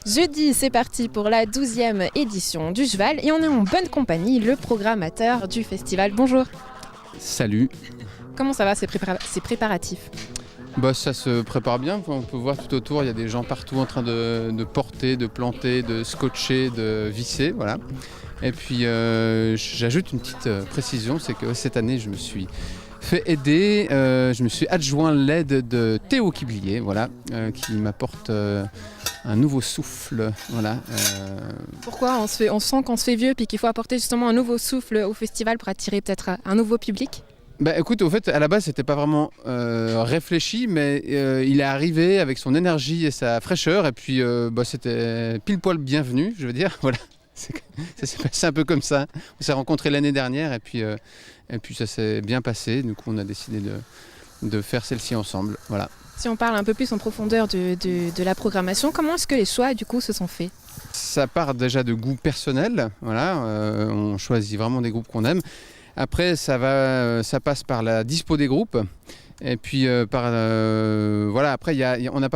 Jeudi, c'est parti pour la 12e édition du Jval et on est en bonne compagnie, le programmateur du festival. Bonjour. Salut. Comment ça va ces préparatifs? Ça se prépare bien, on peut voir tout autour, il y a des gens partout en train de porter, de planter, de scotcher, de visser, voilà. Et puis j'ajoute une petite précision, c'est que cette année je me suis fait aider, je me suis adjoint l'aide de Théo Quiblier, voilà, qui m'apporte un nouveau souffle, voilà. Pourquoi on sent qu'on se fait vieux puis qu'il faut apporter justement un nouveau souffle au festival pour attirer peut-être un nouveau public? Écoute, au fait, à la base, c'était pas vraiment réfléchi, mais il est arrivé avec son énergie et sa fraîcheur, et puis c'était pile poil bienvenu, je veux dire, voilà. Ça s'est passé un peu comme ça. On s'est rencontrés l'année dernière, et puis ça s'est bien passé. Du coup, on a décidé de faire celle-ci ensemble, voilà. Si on parle un peu plus en profondeur de la programmation, comment est-ce que les choix du coup se sont faits? Ça part déjà de goût personnel, voilà. On choisit vraiment des groupes qu'on aime. Après, ça passe par la dispo des groupes. Et puis, voilà, après, on n'a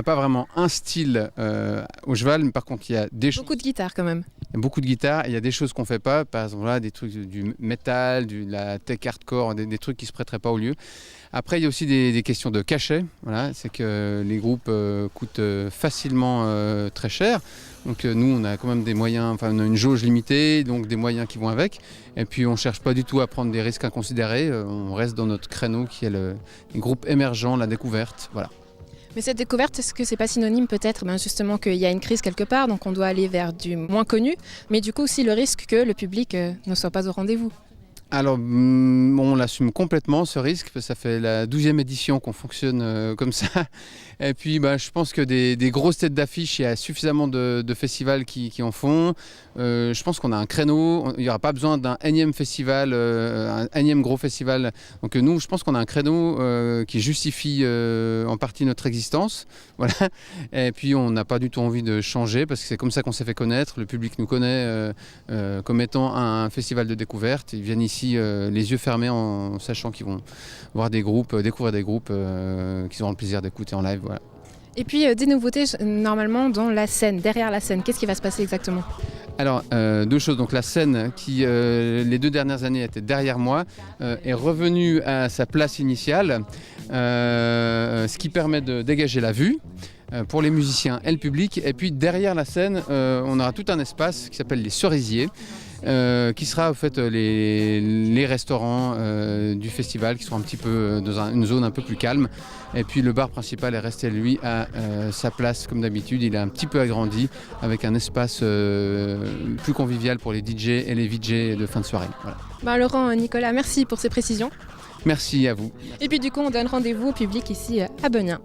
pas vraiment un style au Jval, mais par contre, il y a beaucoup de guitare quand même. Il y a beaucoup de guitare, il y a des choses qu'on ne fait pas, par exemple là, des trucs du métal, de la tech hardcore, des trucs qui ne se prêteraient pas au lieu. Après, il y a aussi des questions de cachet, voilà, c'est que les groupes coûtent facilement très cher. Donc nous, on a quand même des moyens, on a une jauge limitée, donc des moyens qui vont avec. Et puis on ne cherche pas du tout à prendre des risques inconsidérés, on reste dans notre créneau qui est les groupes émergents, la découverte, voilà. Mais cette découverte, est-ce que c'est pas synonyme peut-être justement qu'il y a une crise quelque part, donc on doit aller vers du moins connu, mais du coup aussi le risque que le public ne soit pas au rendez-vous? Alors, on l'assume complètement, ce risque. Ça fait la 12e édition qu'on fonctionne comme ça. Et puis, je pense que des grosses têtes d'affiche, il y a suffisamment de festivals qui en font. Je pense qu'on a un créneau. Il n'y aura pas besoin d'un énième festival, un énième gros festival. Donc nous, je pense qu'on a un créneau qui justifie en partie notre existence. Voilà. Et puis, on n'a pas du tout envie de changer parce que c'est comme ça qu'on s'est fait connaître. Le public nous connaît comme étant un festival de découverte. Ils viennent ici les yeux fermés en sachant qu'ils vont voir des groupes, découvrir des groupes qu'ils auront le plaisir d'écouter en live. Voilà. Et puis des nouveautés normalement dans la scène, derrière la scène, qu'est-ce qui va se passer exactement? Alors deux choses, donc la scène qui les 2 dernières années était derrière moi est revenue à sa place initiale, ce qui permet de dégager la vue pour les musiciens et le public. Et puis derrière la scène, on aura tout un espace qui s'appelle les cerisiers, qui sera en fait les restaurants du festival qui seront un petit peu dans une zone un peu plus calme. Et puis le bar principal est resté lui à sa place comme d'habitude. Il est un petit peu agrandi avec un espace plus convivial pour les DJ et les VJ de fin de soirée. Voilà. Laurent, Nicolas, merci pour ces précisions. Merci à vous. Et puis du coup on donne rendez-vous au public ici à Beugnin.